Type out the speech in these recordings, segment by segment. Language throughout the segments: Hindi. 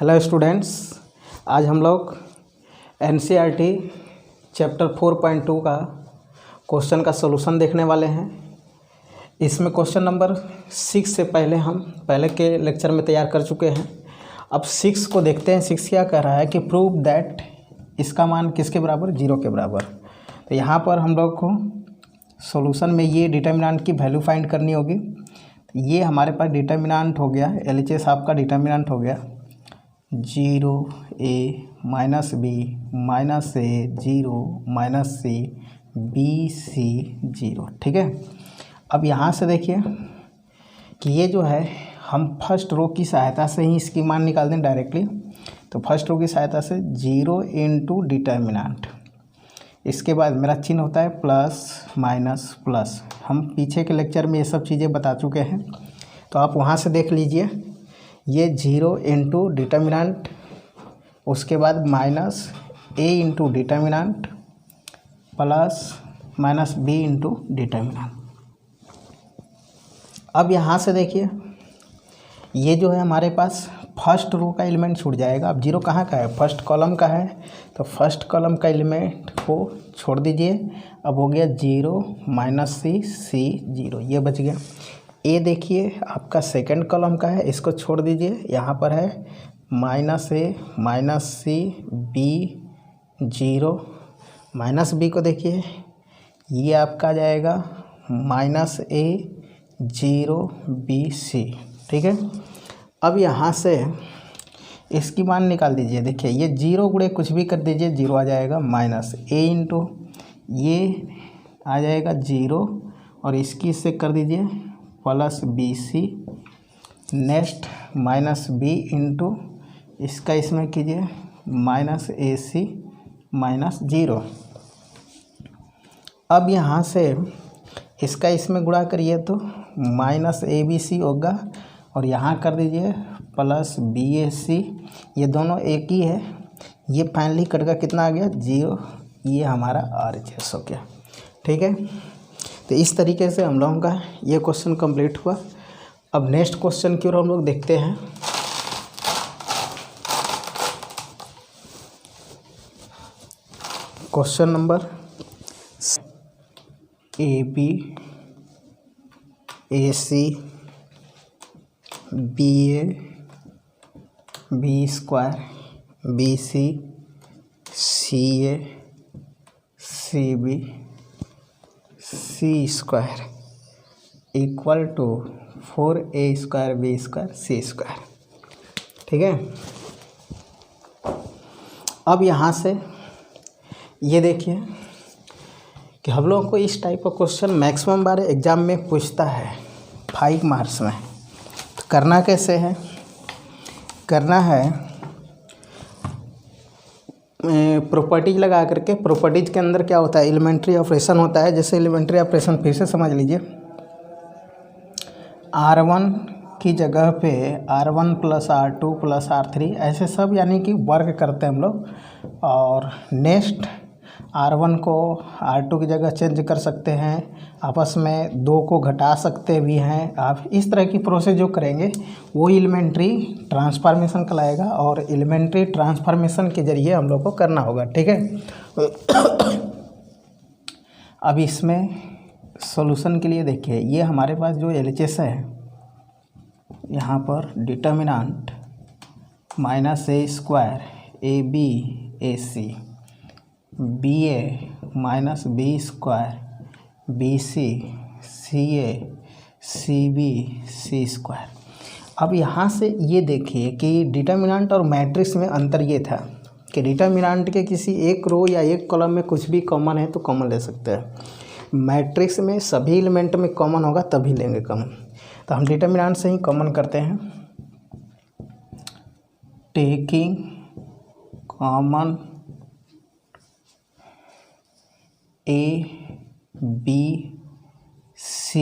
हेलो स्टूडेंट्स, आज हम लोग एनसीईआरटी चैप्टर 4.2 का क्वेश्चन का सलूशन देखने वाले हैं। इसमें क्वेश्चन नंबर 6 से पहले हम पहले के लेक्चर में तैयार कर चुके हैं। अब 6 को देखते हैं। 6 क्या कह रहा है कि प्रूव दैट इसका मान किसके बराबर, 0 के बराबर। तो यहाँ पर हम लोग को सॉल्यूशन में ये डिटर्मिनेंट की वैल्यू फाइंड करनी होगी। तो ये हमारे पास डिटर्मिनेंट हो गया, LHS आपका डिटर्मिनेंट हो गया 0 a minus B minus A 0 minus C B C 0। ठीक है। अब यहाँ से देखिए कि ये जो है हम फर्स्ट रो की सहायता से ही इसकी मान निकाल दें डायरेक्टली। तो फर्स्ट रो की सहायता से 0 इंटू डिटर्मिनेंट, इसके बाद मेरा चिन्ह होता है प्लस माइनस प्लस। हम पीछे के लेक्चर में ये सब चीज़ें बता चुके हैं, तो आप वहाँ से देख लीजिए। ये 0 इंटू डिटर्मिनेंट, उसके बाद minus a into determinant plus minus b into determinant. अब यहाँ से देखिए ये जो है हमारे पास फर्स्ट रो का एलिमेंट छूट जाएगा। अब 0 कहाँ का है, फर्स्ट कॉलम का है, तो फर्स्ट कॉलम का एलिमेंट को छोड़ दीजिए। अब हो गया 0 माइनस सी 0, ये बच गया। ए देखिए आपका सेकंड कॉलम का है, इसको छोड़ दीजिए। यहाँ पर है minus A minus C B 0, minus B को देखिए ये आपका आ जाएगा माइनस ए 0 बी सी। ठीक है। अब यहाँ से इसकी मान निकाल दीजिए। देखिए ये 0 गुणे कुछ भी कर दीजिए, 0 आ जाएगा, माइनस ए इंटू ये आ जाएगा 0 और इसकी इससे कर दीजिए plus B C. Next minus B into इसका इसमें कीजिए माइनस ए सी माइनस 0। अब यहाँ से इसका इसमें गुणा करिए तो माइनस ए बी सी होगा और यहाँ कर दीजिए प्लस बी ए सी। ये दोनों एक ही है, ये फाइनली कट का कितना आ गया 0। ये हमारा RHS हो गया। ठीक है। तो इस तरीके से हम लोगों का ये क्वेश्चन कंप्लीट हुआ। अब नेक्स्ट क्वेश्चन की ओर हम लोग देखते हैं। Question number AB AC BA B square BC CA CB C square equal to 4A square B square C square. ठीक है। अब यहाँ से ये देखिए कि हम लोगों को इस टाइप का क्वेश्चन मैक्सिमम बार एग्ज़ाम में पूछता है 5 मार्क्स में। तो करना कैसे है, करना है प्रॉपर्टीज लगा करके। प्रॉपर्टीज के अंदर क्या होता है, एलिमेंट्री ऑपरेशन होता है। जैसे एलिमेंट्री ऑपरेशन फिर से समझ लीजिए, R1 की जगह पे R1 plus R2 plus R3 ऐसे सब यानी कि वर्क करते हैं हम लोग। और नेक्स्ट R1 को R2 की जगह चेंज कर सकते हैं, आपस में 2 को घटा सकते भी हैं। आप इस तरह की प्रोसेस जो करेंगे वो एलिमेंट्री ट्रांसफॉर्मेशन कहलाएगा और एलिमेंट्री ट्रांसफॉर्मेशन के ज़रिए हम लोग को करना होगा। ठीक है। अब इसमें सॉल्यूशन के लिए देखिए ये हमारे पास जो LHS है, यहाँ पर determinant minus A square AB AC BA minus B square BC CA CB C square. अब यहाँ से ये देखिए कि डिटर्मिनेंट और मैट्रिक्स में अंतर ये था कि डिटर्मिनेंट के किसी एक रो या एक कॉलम में कुछ भी कॉमन है तो कॉमन ले सकते हैं। मैट्रिक्स में सभी एलिमेंट में कॉमन होगा तभी लेंगे कॉमन। तो हम डिटर्मिनेंट से ही कॉमन करते हैं। Taking common A B C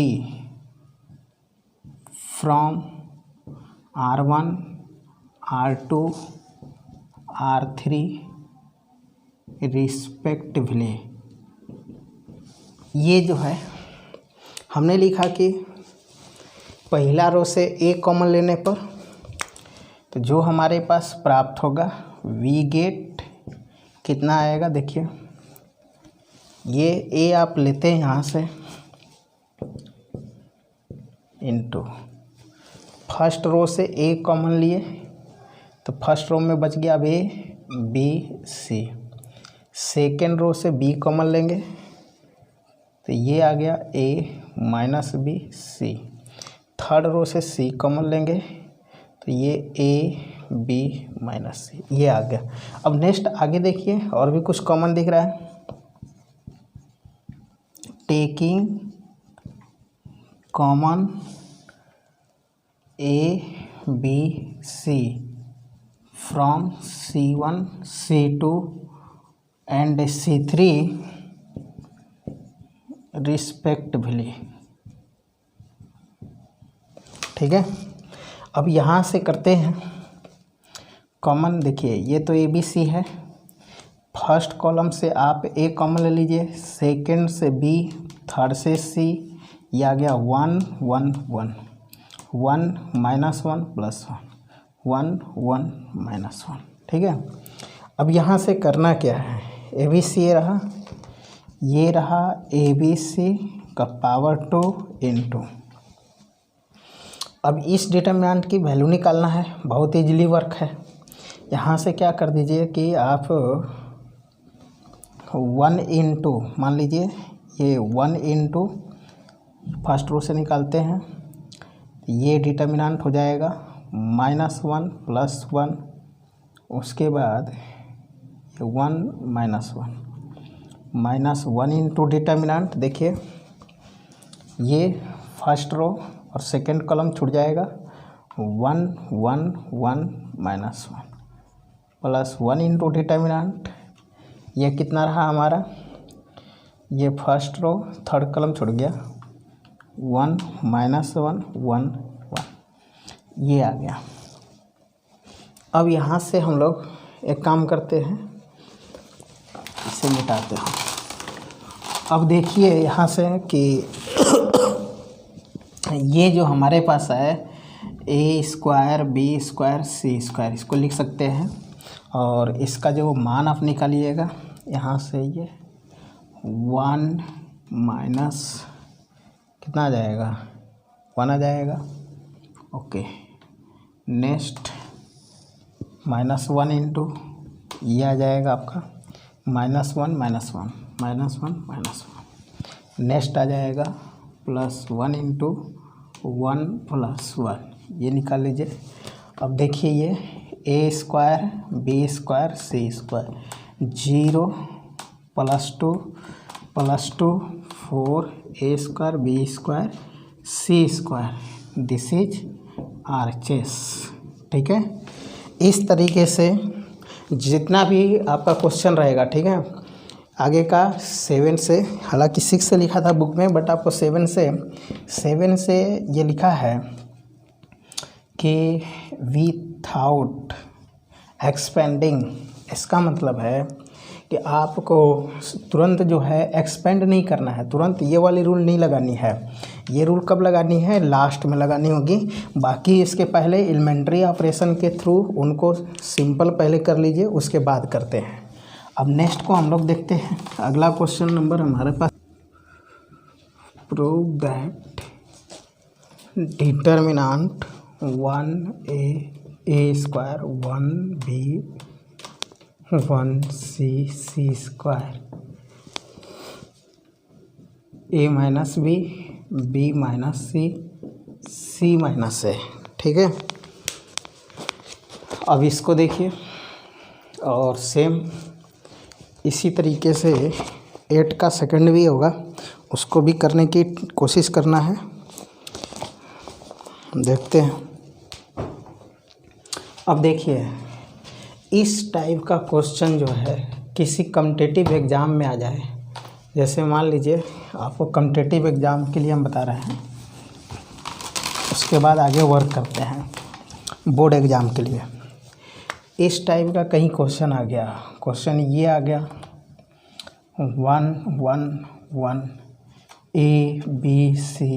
from R1 R2 R3 respectively. ये जो है हमने लिखा कि पहला रो से एक कॉमन लेने पर तो जो हमारे पास प्राप्त होगा वी गेट कितना आएगा, देखिए ये ए आप लेते हैं यहाँ से इनटू फर्स्ट रो से ए कॉमन लिए तो फर्स्ट रो में बच गया अब ए बी सी, सेकेंड रो से बी कॉमन लेंगे तो ये आ गया A minus B C, third row से सी कॉमन लेंगे तो ये ए बी माइनस सी, ये आ गया। अब नेक्स्ट आगे देखिए और भी कुछ कॉमन दिख रहा है, taking common A B C from C1 C2 and C3 respectively. ठीक है, अब यहाँ से करते हैं कॉमन। देखिए ये तो ए बी सी है, फर्स्ट कॉलम से आप ए कॉमन ले लीजिए, सेकंड से बी, थर्ड से सी, ये आ गया 1 1 1 1 माइनस 1 प्लस 1 1 माइनस 1। ठीक है, अब यहाँ से करना क्या है, ए बी सी ये रहा ए बी सी का पावर 2 इंटू, अब इस डिटर्मिनेंट की वैल्यू निकालना है, बहुत इजीली वर्क है। यहाँ से क्या कर दीजिए कि आप 1 इंटू, मान लीजिए ये 1 इंटू फर्स्ट रो से निकालते हैं, ये डिटर्मिनेंट हो जाएगा -1 प्लस 1, उसके बाद 1 माइनस 1 इंटू डिटर्मिनेंट। देखिए ये फर्स्ट रो और सेकंड कॉलम छूट जाएगा, 1 1 1 माइनस 1 प्लस 1 इंटू डिटर्मिनेंट, ये कितना रहा हमारा, ये फर्स्ट रो थर्ड कॉलम छूट गया, 1 माइनस 1 1 1, ये आ गया। अब यहाँ से हम लोग एक काम करते हैं, इसे मिटाते हैं। अब देखिए यहाँ से कि ये जो हमारे पास है ए square B square C square, इसको लिख सकते हैं और इसका जो मान आप निकालिएगा यहाँ से, ये 1 माइनस कितना आ जाएगा, 1 आ जाएगा। ओके, नेक्स्ट -1 इंटू ये आ जाएगा आपका -1 माइनस 1 माइनस 1 माइनस 1, नेक्स्ट आ जाएगा +1 इंटू 1 प्लस 1, ये निकाल लीजिए। अब देखिए ये A square B square C square, 0 +2 +2 4 A square B square C square, this is RHS। ठीक है, इस तरीके से जितना भी आपका क्वेश्चन रहेगा, ठीक है, आगे का 7 से, हालांकि 6 से लिखा था बुक में, बट आपको 7 से ये लिखा है कि विथआउट एक्सपेंडिंग, इसका मतलब है कि आपको तुरंत जो है एक्सपेंड नहीं करना है, तुरंत ये वाली रूल नहीं लगानी है। ये रूल कब लगानी है, लास्ट में लगानी होगी। बाकी इसके पहले एलिमेंट्री ऑपरेशन के थ्रू उनको सिंपल पहले कर लीजिए, उसके बाद करते हैं। अब नेक्स्ट को हम लोग देखते हैं। अगला क्वेश्चन नंबर हमारे पास, prove that determinant 1a square 1b 1c square a minus B B minus C C minus A. ठीक है, अब इसको देखिए और सेम इसी तरीके से 8 का सेकंड भी होगा, उसको भी करने की कोशिश करना है, देखते हैं। अब देखिए इस टाइप का क्वेश्चन जो है किसी कॉम्पिटिटिव एग्ज़ाम में आ जाए, जैसे मान लीजिए आपको कॉम्पिटिटिव एग्ज़ाम के लिए हम बता रहे हैं, उसके बाद आगे वर्क करते हैं बोर्ड एग्ज़ाम के लिए। इस टाइप का कहीं क्वेश्चन आ गया, क्वेश्चन ये आ गया 1 1 1 A B C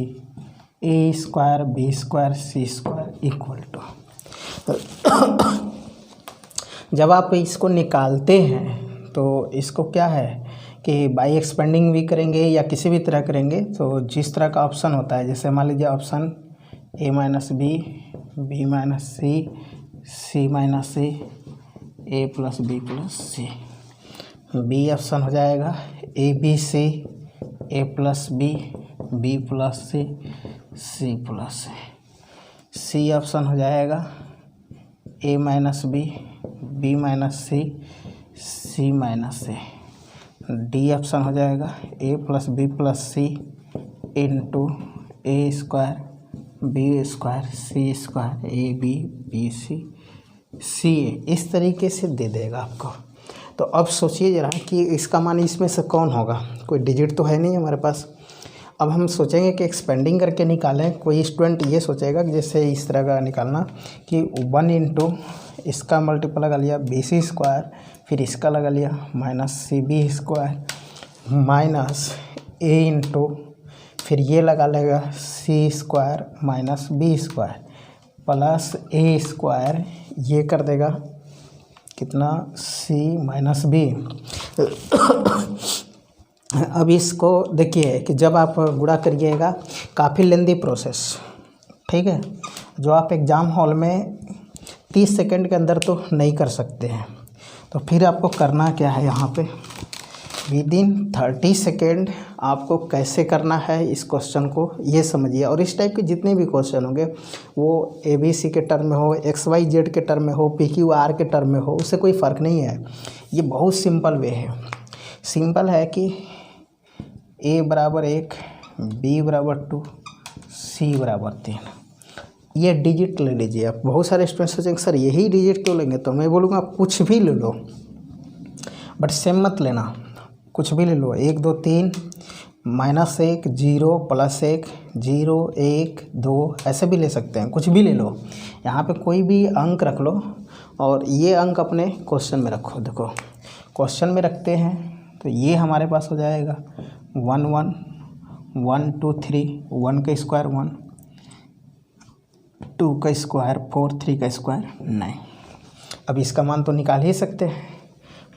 A square B square C square equal to, जब आप इसको निकालते हैं तो इसको क्या है कि बाई एक्सपेंडिंग भी करेंगे या किसी भी तरह करेंगे, तो जिस तरह का ऑप्शन होता है, जैसे मान लीजिए option a minus B, B minus C, C minus C, A plus B plus C, B option हो जाएगा A B C, A plus B, B plus C, C plus C option हो जाएगा A minus B, B minus C, C minus C, D option हो जाएगा A plus B plus C into A square B square C square A B B C C A, इस तरीके से दे देगा आपको। तो अब सोचिए ज़रा कि इसका मान इसमें से कौन होगा, कोई डिजिट तो है नहीं हमारे पास। अब हम सोचेंगे कि एक्सपेंडिंग करके निकालें। कोई स्टूडेंट ये सोचेगा कि जैसे इस तरह का निकालना कि 1 इंटू इसका मल्टीपल लगा लिया बी सी स्क्वायर, फिर इसका लगा लिया minus C B square minus A into फिर ये लगा लेगा C square minus B square plus A square, ये कर देगा कितना सी माइनस बी। अब इसको देखिए कि जब आप गुणा करिएगा काफ़ी लेंदी प्रोसेस, ठीक है, जो आप एग्ज़ाम हॉल में 30 सेकंड के अंदर तो नहीं कर सकते हैं। तो फिर आपको करना क्या है, यहाँ पे विदिन 30 सेकेंड आपको कैसे करना है इस क्वेश्चन को, ये समझिए। और इस टाइप के जितने भी क्वेश्चन होंगे वो ए बी सी के टर्म में हो, एक्स वाई जेड के टर्म में हो, पी क्यू आर के टर्म में हो, उससे कोई फ़र्क नहीं है। ये बहुत सिंपल वे है। सिंपल है कि ए बराबर 1, बी बराबर 2, सी बराबर 3, ये डिजिट ले लीजिए आप। बहुत सारे स्टूडेंट्स सोचेंगे सर यही डिजिट क्यों लेंगे, तो मैं बोलूँगा आप कुछ भी ले लो, बट सेम मत लेना, कुछ भी ले लो। 1 2 3 माइनस 1 0 प्लस 1 0 1 2 ऐसे भी ले सकते हैं, कुछ भी ले लो। यहाँ पे कोई भी अंक रख लो और ये अंक अपने क्वेश्चन में रखो। देखो क्वेश्चन में रखते हैं तो ये हमारे पास हो जाएगा 1 1 1 2 3, 1 का स्क्वायर 1, 2 का स्क्वायर 4, 3 का स्क्वायर 9। अब इसका मान तो निकाल ही सकते हैं।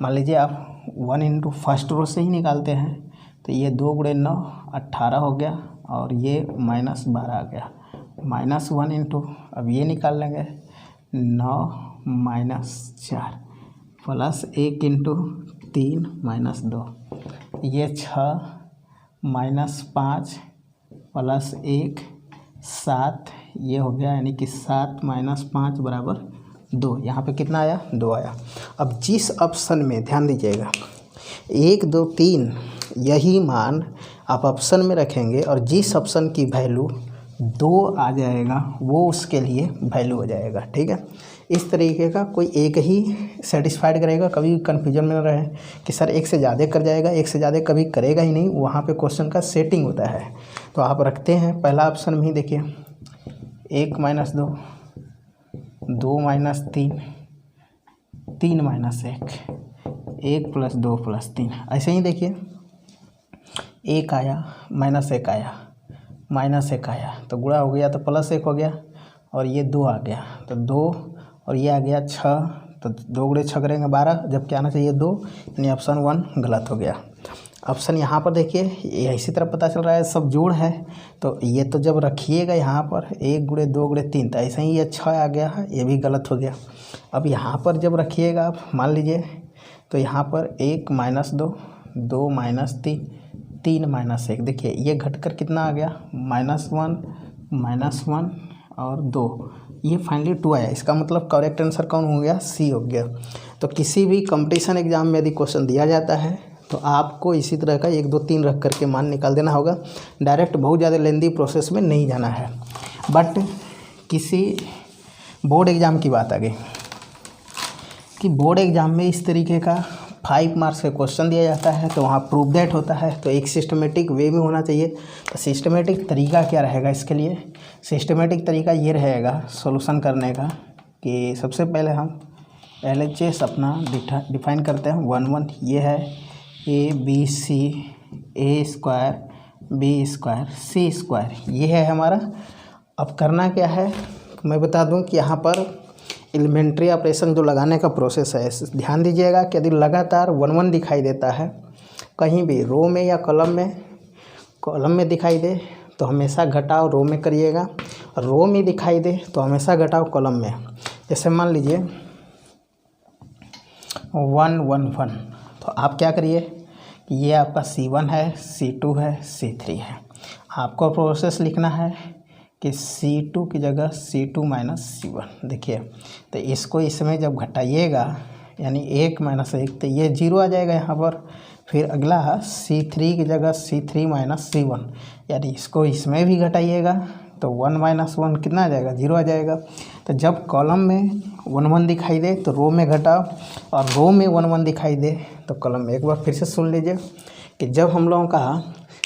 मान लीजिए आप 1 इंटू फर्स्ट रो से ही निकालते हैं तो ये 2 गुणे 9 18 हो गया और ये माइनस 12 आ गया। माइनस 1 इंटू अब ये निकाल लेंगे 9 माइनस 4 प्लस 1 इंटू 3 माइनस 2, ये 6 माइनस 5 प्लस 1 7, ये हो गया, यानी कि 7 माइनस 5 बराबर 2। यहाँ पे कितना आया, 2 आया। अब जिस ऑप्शन में ध्यान दीजिएगा 1 2 3 यही मान आप ऑप्शन में रखेंगे और जिस ऑप्शन की वैल्यू 2 आ जाएगा वो उसके लिए वैल्यू हो जाएगा, ठीक है। इस तरीके का कोई एक ही सेटिस्फाइड करेगा, कभी कन्फ्यूजन में न रहे कि सर एक से ज़्यादा कर जाएगा, एक से ज़्यादा कभी करेगा ही नहीं। वहाँ पे क्वेश्चन का सेटिंग होता है। तो आप रखते हैं पहला ऑप्शन में ही, देखिए 1 minus 2, 2 minus 3, 3 minus 1, 1 plus 2 plus 3, ऐसे ही देखिए 1 आया माइनस 1 आया माइनस 1 आया तो गुणा हो गया तो प्लस 1 हो गया और ये 2 आ गया तो 2 और ये आ गया 6, तो 2 गुणे 6 करेंगे 12, जबकि आना चाहिए 2, यानी ऑप्शन 1 गलत हो गया। ऑप्शन यहाँ पर देखिए ये इसी तरह पता चल रहा है सब जोड़ है, तो ये तो जब रखिएगा यहाँ पर 1 गुणे 2 गुणे 3 तो ऐसे ही ये 6 आ गया है, ये भी गलत हो गया। अब यहाँ पर जब रखिएगा आप मान लीजिए तो यहाँ पर 1 माइनस 2, 2 माइनस 3, 3 माइनस 1, देखिए ये घटकर कितना आ गया -1 और 2, ये फाइनली 2 आया। इसका मतलब करेक्ट आंसर कौन हो गया, सी हो गया। तो किसी भी कंपटीशन एग्जाम में यदि क्वेश्चन दिया जाता है तो आपको इसी तरह का 1 2 3 रख करके मान निकाल देना होगा। डायरेक्ट बहुत ज़्यादा लेंदी प्रोसेस में नहीं जाना है। बट किसी बोर्ड एग्ज़ाम की बात आ गई कि बोर्ड एग्ज़ाम में इस तरीके का 5 मार्क्स का क्वेश्चन दिया जाता है तो वहाँ प्रूव दैट होता है, तो एक सिस्टमेटिक वे में होना चाहिए। तो सिस्टमेटिक तरीका क्या रहेगा इसके लिए, सिस्टमेटिक तरीका ये रहेगा सॉल्यूशन करने का कि सबसे पहले हम LHS अपना डिफाइन करते हैं 1 1, ये है A B C A square B square C square, ये है हमारा। अब करना क्या है मैं बता दूं कि यहाँ पर एलिमेंट्री ऑपरेशन जो लगाने का प्रोसेस है, ध्यान दीजिएगा कि यदि लगातार 1 1 दिखाई देता है कहीं भी रो में या कॉलम में दिखाई दे तो हमेशा घटाव रो में करिएगा, रो में दिखाई दे तो हमेशा घटाव कॉलम में। जैसे मान लीजिए 1 1 1, तो आप क्या करिए कि ये आपका C1 है, C2 है, C3 है। आपको प्रोसेस लिखना है कि C2 की जगह C2 माइनस C1। देखिए तो इसको इसमें जब घटाइएगा यानी 1 माइनस 1 तो ये 0 आ जाएगा यहाँ पर। फिर अगला C3 की जगह C3 माइनस C1, यानी इसको इसमें भी घटाइएगा तो 1 माइनस 1 कितना आ जाएगा, 0 आ जाएगा। तो जब कॉलम में 1 1 दिखाई दे तो रो में घटाओ, और रो में 1 1 दिखाई दे तो कॉलम में। एक बार फिर से सुन लीजिए कि जब हम लोगों का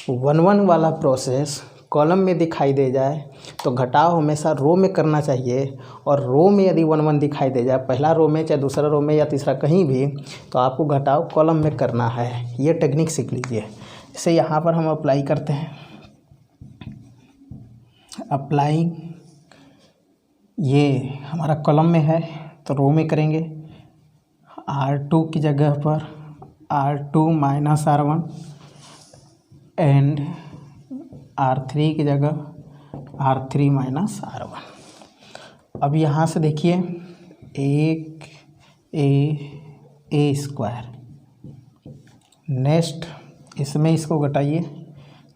1 1 वाला प्रोसेस कॉलम में दिखाई दे जाए तो घटाव हमेशा रो में करना चाहिए, और रो में यदि 1 1 दिखाई दे जाए, पहला रो में चाहे दूसरा रो में या तीसरा कहीं भी, तो आपको घटाव कॉलम में करना है। ये टेक्निक सीख लीजिए। इसे यहाँ पर हम अप्लाई करते हैं। अप्लाई, ये हमारा कॉलम में है तो रो में करेंगे। R2 की जगह पर R2 minus R1 and R3 की जगह R3 माइनस R1। अब यहाँ से देखिए 1 a स्क्वायर, नेक्स्ट इसमें इसको घटाइए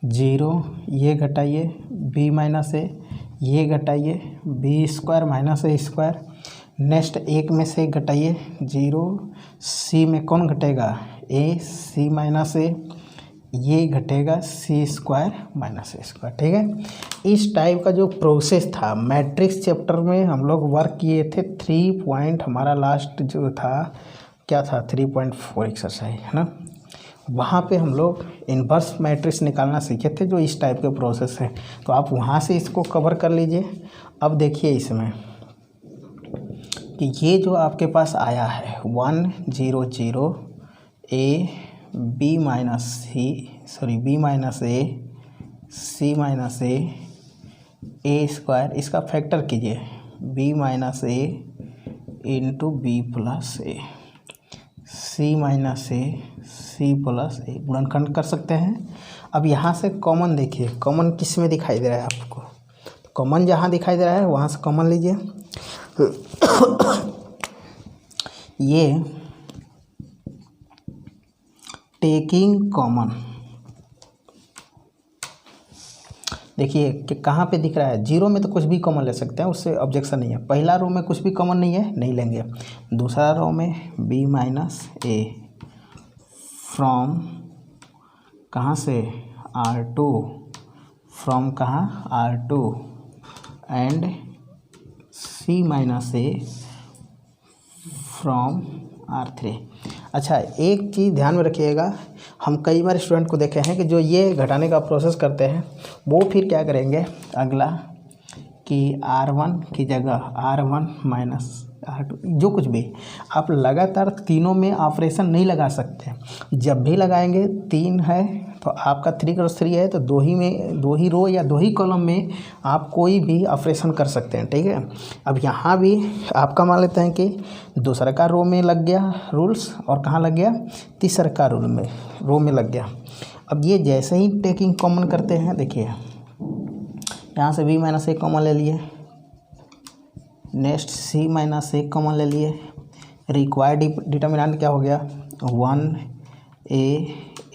0, ये घटाइए b माइनस ए, ये घटाइए b square minus A square. Next 1 में से घटाइए 0, c में कौन घटेगा, a, c माइनस ए, ये घटेगा c square minus A square. ठीक है, इस टाइप का जो प्रोसेस था मैट्रिक्स चैप्टर में हम लोग वर्क किए थे। 3 पॉइंट हमारा लास्ट जो था क्या था, 3.4 एक्सरसाइज है ना, वहाँ पे हम लोग इन्वर्स मैट्रिक्स निकालना सीखे थे जो इस टाइप के प्रोसेस है। तो आप वहाँ से इसको कवर कर लीजिए। अब देखिए इसमें कि ये जो आपके पास आया है 1 0 0 a b minus A c minus A square, इसका फैक्टर कीजिए b minus A into B plus A, c minus A c plus ए, गुणनखंड कर सकते हैं। अब यहाँ से कॉमन देखिए, कॉमन किस में दिखाई दे रहा है आपको, तो कॉमन जहाँ दिखाई दे रहा है वहाँ से कॉमन लीजिए। ये टेकिंग कॉमन, देखिए कि कहाँ पे दिख रहा है, 0 में तो कुछ भी कॉमन ले सकते हैं, उससे ऑब्जेक्शन नहीं है। पहला रो में कुछ भी कॉमन नहीं है, नहीं लेंगे। दूसरा रो में b माइनस ए फ्रॉम कहाँ से, R2, फ्रॉम कहाँ, R2 and c minus A from R3। अच्छा, एक चीज़ ध्यान में रखिएगा, हम कई बार स्टूडेंट को देखे हैं कि जो ये घटाने का प्रोसेस करते हैं वो फिर क्या करेंगे अगला कि R1 की जगह R1 माइनस R2, जो कुछ भी आप लगातार तीनों में ऑपरेशन नहीं लगा सकते। जब भी लगाएंगे 3 है तो आपका 3 क्रॉस 3 है तो दो ही रो या 2 ही कॉलम में आप कोई भी ऑपरेशन कर सकते हैं। ठीक है, अब यहाँ भी आपका मान लेते हैं कि दूसरा का रो में लग गया रूल्स, और कहाँ लग गया, तीसरा का रो में लग गया। अब ये जैसे ही टेकिंग कॉमन करते हैं, देखिए यहाँ से b माइनस ए कॉमन ले लिए, next c minus A common ले लिए, रिक्वायर्ड डिटर्मिनेंट क्या हो गया 1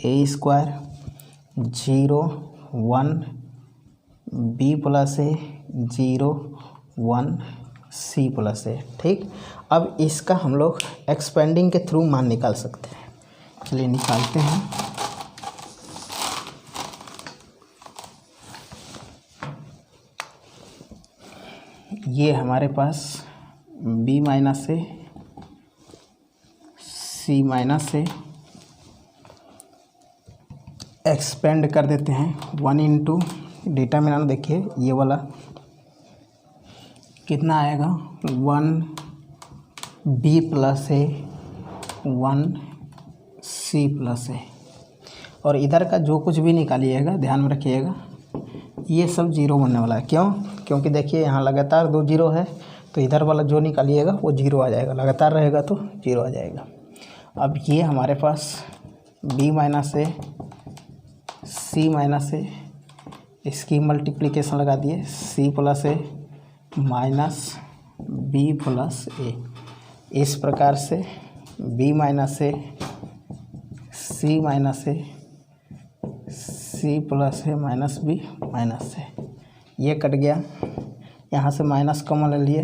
a square 0 1 b plus A 0 1 c plus A. ठीक, अब इसका हम लोग एक्सपेंडिंग के थ्रू मान निकाल सकते हैं। चलिए निकालते हैं। ये हमारे पास b माइनस ए c माइनस ए एक्सपेंड कर देते हैं 1 इंटू डिटर्मिनेंट, देखिए ये वाला कितना आएगा 1 b प्लस ए 1 c प्लस ए, और इधर का जो कुछ भी निकालिएगा ध्यान में रखिएगा ये सब 0 बनने वाला है। क्यों, क्योंकि देखिए यहाँ लगातार 2 0 है तो इधर वाला जो निकालिएगा वो 0 आ जाएगा, लगातार रहेगा तो 0 आ जाएगा। अब ये हमारे पास b माइनस ए सी माइनस ए, इसकी मल्टीप्लिकेशन लगा दिए, c प्लस ए माइनस बी प्लस ए। इस प्रकार से b माइनस ए सी माइनस ए सी प्लस ए माइनस बी माइनस ए, ये कट गया, यहाँ से माइनस कॉमन ले लिए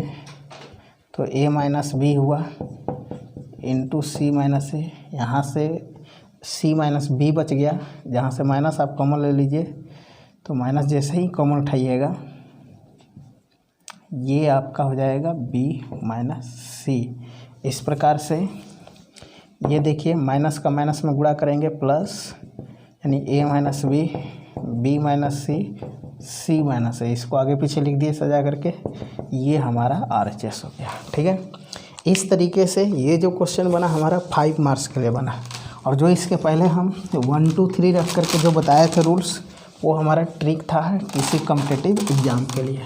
तो a माइनस बी हुआ इंटू सी माइनस ए, यहाँ से c माइनस बी बच गया, जहाँ से माइनस आप कॉमन ले लीजिए तो माइनस जैसे ही कॉमन उठाइएगा ये आपका हो जाएगा b माइनस सी। इस प्रकार से ये देखिए माइनस का माइनस में गुणा करेंगे प्लस, यानी a minus B b minus C C minus A, इसको आगे पीछे लिख दिए सजा करके, ये हमारा RHS हो गया। ठीक है, इस तरीके से ये जो क्वेश्चन बना हमारा 5 मार्क्स के लिए बना। और जो इसके पहले हम 1 2 3 रख करके जो बताए थे रूल्स, वो हमारा ट्रिक था किसी कॉम्पिटिटिव एग्ज़ाम के लिए।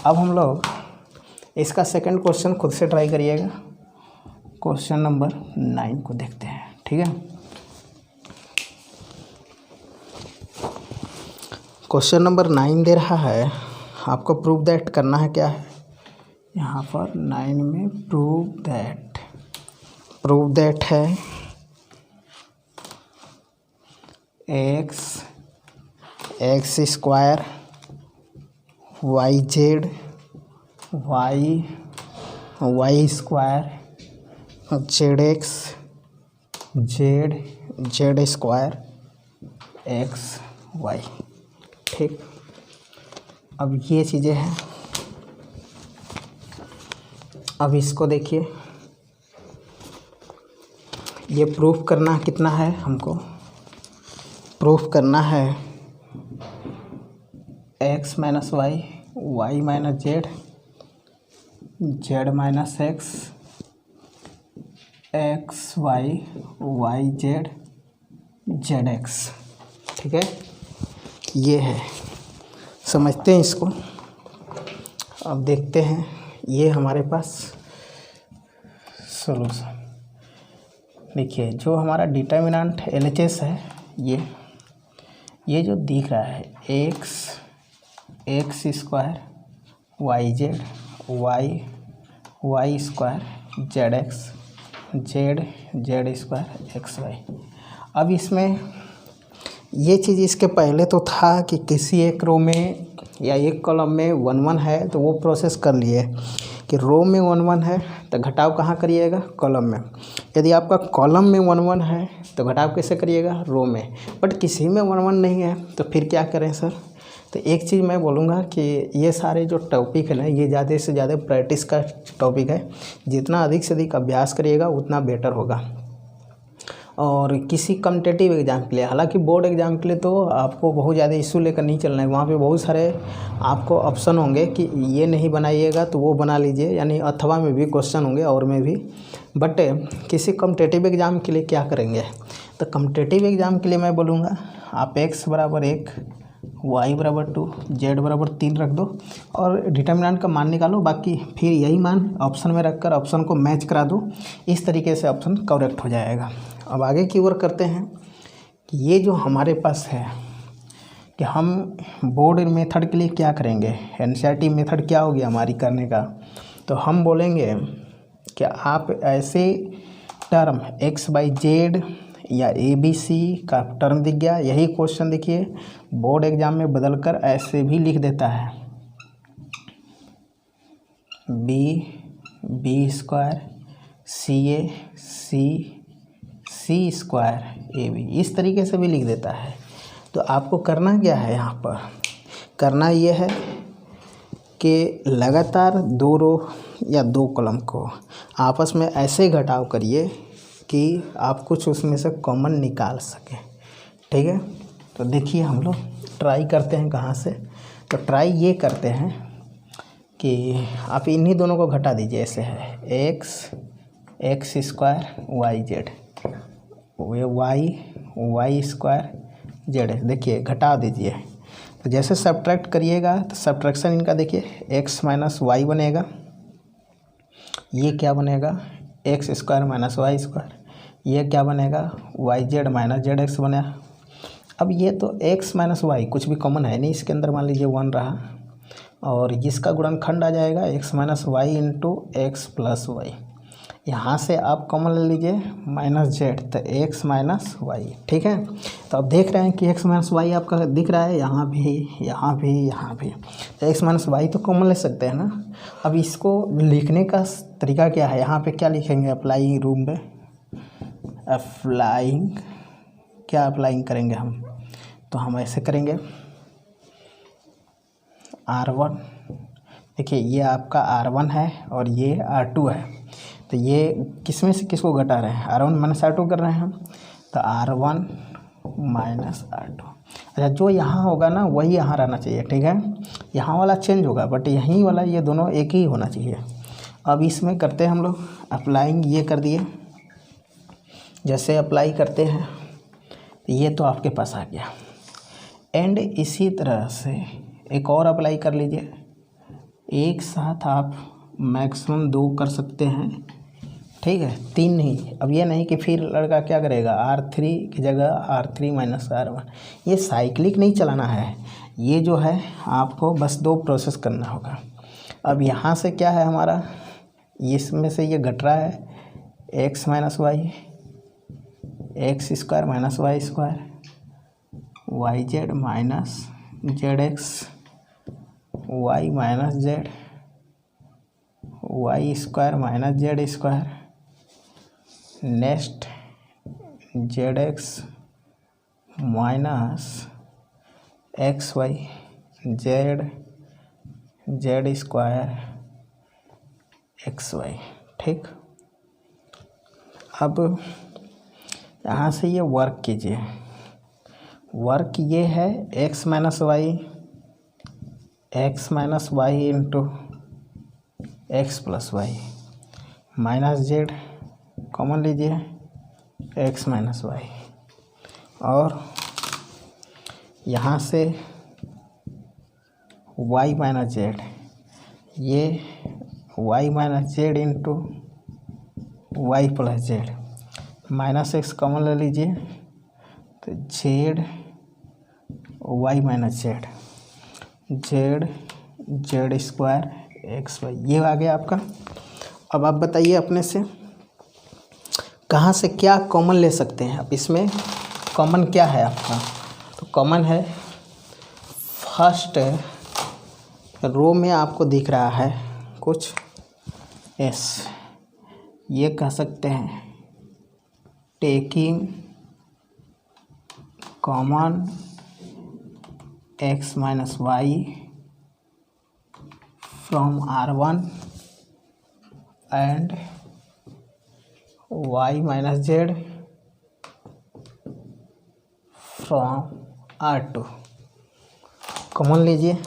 अब हम लोग इसका सेकंड क्वेश्चन खुद से ट्राई करिएगा, क्वेश्चन नंबर 9 को देखते हैं। ठीक है, क्वेश्चन नंबर 9 दे रहा है आपको प्रूव दैट करना है। क्या है यहाँ पर 9 में प्रूव दैट है X square Y Z Y square Z X Z square X Y. ठीक, अब ये चीज़ें हैं। अब इसको देखिए, ये प्रूफ करना कितना है, हमको प्रूफ करना है x minus Y Y minus Z Z minus X X Y Y Z Z X. ठीक है, ये है, समझते हैं इसको। अब देखते हैं ये हमारे पास सॉल्यूशन। देखिए जो हमारा डिटर्मिनेंट LHS है, ये जो दिख रहा है X square Y Z Y square Z X Z square X Y. अब इसमें ये चीज़ इसके पहले तो था कि किसी एक रो में या एक कॉलम में 1 1 है तो वो प्रोसेस कर लिए कि रो में 1 1 है तो घटाव कहाँ करिएगा, कॉलम में। यदि आपका कॉलम में 1 1 है तो घटाव कैसे करिएगा, रो में। बट किसी में 1 1 नहीं है तो फिर क्या करें सर। तो एक चीज़ मैं बोलूँगा कि ये सारे जो टॉपिक है ना, ये ज़्यादा से ज़्यादा प्रैक्टिस का टॉपिक है। जितना अधिक से अधिक अभ्यास करिएगा उतना बेटर होगा। और किसी कॉम्पिटिटिव एग्ज़ाम के लिए, हालांकि बोर्ड एग्ज़ाम के लिए तो आपको बहुत ज़्यादा इशू लेकर नहीं चलना है। वहाँ पे बहुत सारे आपको ऑप्शन होंगे कि ये नहीं बनाइएगा तो वो बना लीजिए, यानी अथवा में भी क्वेश्चन होंगे और में भी। बट किसी कॉम्पिटिटिव एग्ज़ाम के लिए क्या करेंगे, तो कॉम्पिटिटिव एग्ज़ाम के लिए मैं बोलूँगा आप x बराबर 1 y बराबर 2 z बराबर 3 रख दो और डिटर्मिनेंट का मान निकालो। बाकी फिर यही मान ऑप्शन में रखकर ऑप्शन को मैच करा दो। इस तरीके से ऑप्शन करेक्ट हो जाएगा। अब आगे की ओर करते हैं कि ये जो हमारे पास है कि हम बोर्ड मेथड के लिए क्या करेंगे। NCERT मेथड क्या होगी हमारी करने का, तो हम बोलेंगे कि आप ऐसे टर्म x/z या ABC का टर्म दिख गया, यही क्वेश्चन देखिए बोर्ड एग्ज़ाम में बदलकर ऐसे भी लिख देता है b square c square AB, इस तरीके से भी लिख देता है। तो आपको करना क्या है, यहाँ पर करना ये है कि लगातार 2 रो या 2 कॉलम को आपस में ऐसे घटाव करिए कि आप कुछ उसमें से कॉमन निकाल सकें। ठीक है, तो देखिए हम लोग ट्राई करते हैं कहाँ से। तो ट्राई ये करते हैं कि आप इन्हीं दोनों को घटा दीजिए। ऐसे है X square Y Z Y square Z, देखिए घटा दीजिए। तो जैसे सब्ट्रैक्ट करिएगा तो सब्ट्रैक्शन इनका देखिए x माइनस वाई बनेगा ये क्या बनेगा X square minus Y square, ये क्या बनेगा Y Z minus Z X बना। अब ये तो एक्स माइनस वाई कुछ भी कॉमन है नहीं इसके अंदर, मान लीजिए 1 रहा, और इसका गुणनखंड आ जाएगा X minus Y into X plus Y. यहाँ से आप कॉमन ले लीजिए माइनस जेड, तो एक्स माइनस वाई। ठीक है, तो आप देख रहे हैं कि एक्स माइनस वाई आपका दिख रहा है यहाँ भी, यहाँ भी, यहाँ भी, तो एक्स माइनस वाई तो कॉमन ले सकते हैं ना। अब इसको लिखने का तरीका क्या है, यहाँ पे क्या लिखेंगे, अप्लाइंग रूम में अप्लाइंग, क्या अप्लाइंग करेंगे हम, तो हम ऐसे करेंगे R1, देखिए ये आपका R1 है और ये R2 है, तो ये किसमें से किसको घटा रहे हैं, R1 माइनस R2 कर रहे हैं हम, तो R1 माइनस R2। अच्छा, जो यहाँ होगा ना वही यहाँ रहना चाहिए। ठीक है, यहाँ वाला चेंज होगा बट यहीं वाला ये दोनों एक ही होना चाहिए। अब इसमें करते हैं हम लोग अप्लाइंग, ये कर दिए, जैसे अप्लाई करते हैं ये तो आपके पास आ गया। एंड इसी तरह से एक और अप्लाई कर लीजिए, एक साथ आप मैक्सिमम 2 कर सकते हैं। ठीक है, 3 नहीं। अब ये नहीं कि फिर लड़का क्या करेगा R3 की जगह R3 माइनस R1, ये साइक्लिक नहीं चलाना है, ये जो है आपको बस 2 प्रोसेस करना होगा। अब यहाँ से क्या है हमारा, इसमें से ये घट रहा है X minus Y, X square minus Y square, Y Z minus Z X, Y minus Z, Y square minus Z square, next Z X minus X Y, Z Z square X Y. ठीक, अब यहाँ से ये वर्क कीजिए, वर्क ये है X minus Y into X plus Y minus Z, common लीजिए एक्स माइनस वाई, और यहाँ से वाई माइनस जेड, ये Y minus Z into Y plus Z, minus X common ले लीजिए, तो Z Y minus Z, Z Z square X Y, ये आ गया आपका। अब आप बताइए अपने से कहाँ से क्या कॉमन ले सकते हैं। अब इसमें कॉमन क्या है आपका, तो कॉमन है फर्स्ट रो में आपको दिख रहा है कुछ एस, ये कह सकते हैं taking common X minus Y from R1 and Y minus Z from R2, common लीजिए,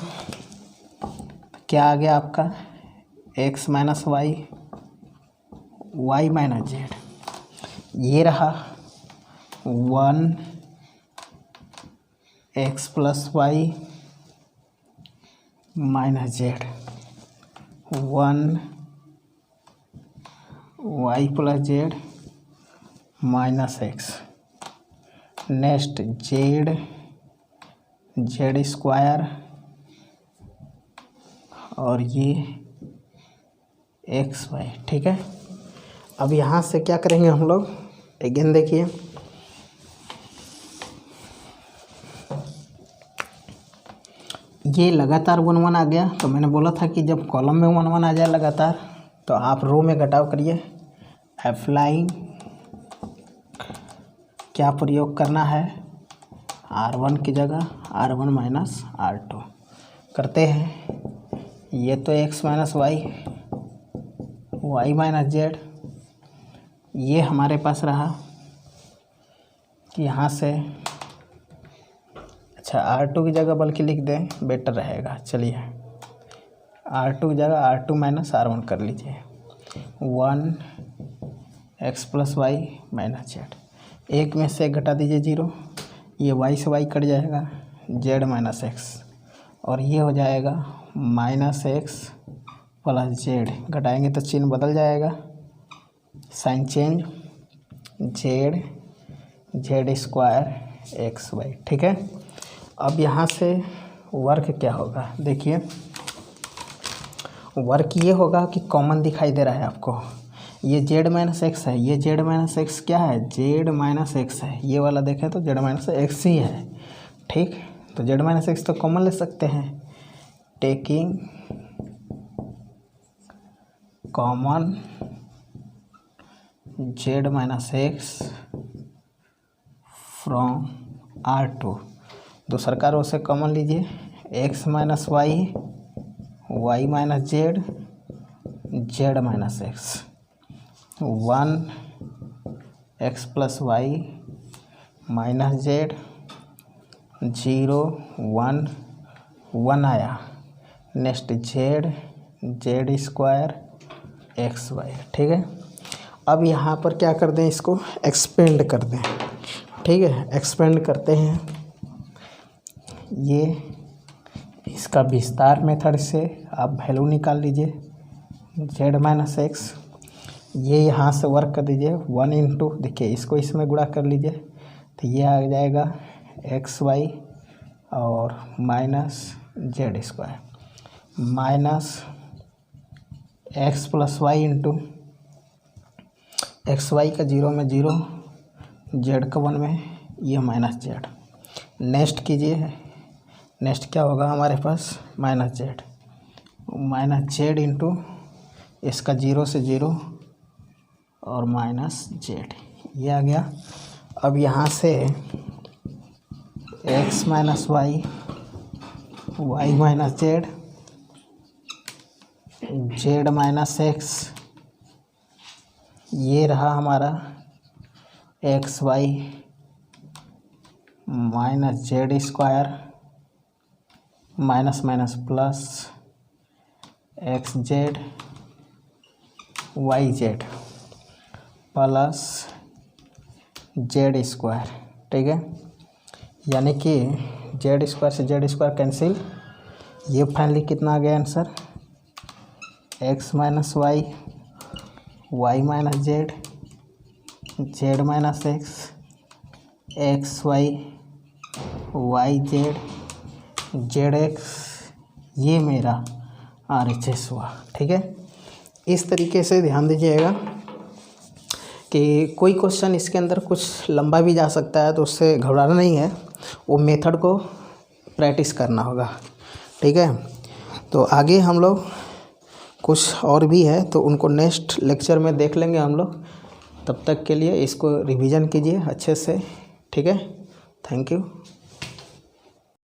क्या आ गया आपका X minus Y, Y minus Z, ये रहा 1 X plus Y minus Z, 1 Y plus Z minus X, next Z Z square, और ये एक्स वाई। ठीक है, अब यहाँ से क्या करेंगे हम लोग, अगेन देखिए ये लगातार 1 1 आ गया, तो मैंने बोला था कि जब कॉलम में 1 1 आ जाए लगातार तो आप रो में घटाव करिए। अप्लाइंग क्या प्रयोग करना है, R1 की जगह R1 माइनस R2 करते हैं, ये तो X minus Y, Y minus Z, ये हमारे पास रहा कि यहाँ से, अच्छा R2 की जगह बल्कि लिख दें बेटर रहेगा, चलिए R2 की जगह R2 माइनस R1 कर लीजिए, 1 X plus Y minus Z, एक में से घटा दीजिए 0, ये वाई से वाई कट जाएगा, जेड माइनस एक्स, और ये हो जाएगा माइनस एक्स प्लस जेड, घटाएंगे तो चिन्ह बदल जाएगा, sign change, Z Z square X Y. ठीक है, अब यहाँ से वर्क क्या होगा, देखिए वर्क ये होगा कि कॉमन दिखाई दे रहा है आपको, ये जेड माइनस एक्स है, ये जेड माइनस एक्स क्या है, जेड माइनस एक्स है, ये वाला देखें तो जेड माइनस एक्स ही है। ठीक, तो जेड माइनस एक्स तो कॉमन ले सकते हैं, taking common Z minus X from R2, दूसरा का रो से कॉमन लीजिए, X minus Y, Y minus Z, Z minus X, 1 X plus Y minus Z, 0 1 1 आया, next Z Z square X Y. ठीक है, अब यहाँ पर क्या कर दें, इसको एक्सपेंड कर दें। ठीक है, एक्सपेंड करते हैं, ये इसका विस्तार मेथड से आप वैल्यू निकाल लीजिए, जेड माइनस एक्स, ये यहाँ से वर्क कर दीजिए 1 इंटू, देखिए इसको इसमें गुणा कर लीजिए तो ये आ जाएगा एक्स वाई और minus Z square minus X plus Y into X Y का 0 में 0, जेड का 1 में, ये माइनस जेड। नेक्स्ट कीजिए, नेक्स्ट क्या होगा हमारे पास, माइनस जेड इंटू इसका 0 से 0 और माइनस जेड, ये आ गया। अब यहाँ से X minus Y, Y minus Z, Z minus X, ये रहा हमारा X Y minus Z square minus minus plus X Z Y Z plus Z square. ठीक है, यानी कि जेड स्क्वायर से जेड स्क्वायर कैंसिल, ये फाइनली कितना आ गया answer, X minus Y, Y minus Z, Z minus X, X Y, Y Z, Z X, ये मेरा RHS हुआ। ठीक है, इस तरीके से ध्यान दीजिएगा कि कोई क्वेश्चन इसके अंदर कुछ लंबा भी जा सकता है, तो उससे घबराना नहीं है, वो मेथड को प्रैक्टिस करना होगा। ठीक है, तो आगे हम लोग कुछ और भी है तो उनको नेक्स्ट लेक्चर में देख लेंगे हम लोग। तब तक के लिए इसको रिवीजन कीजिए अच्छे से। ठीक है, थैंक यू।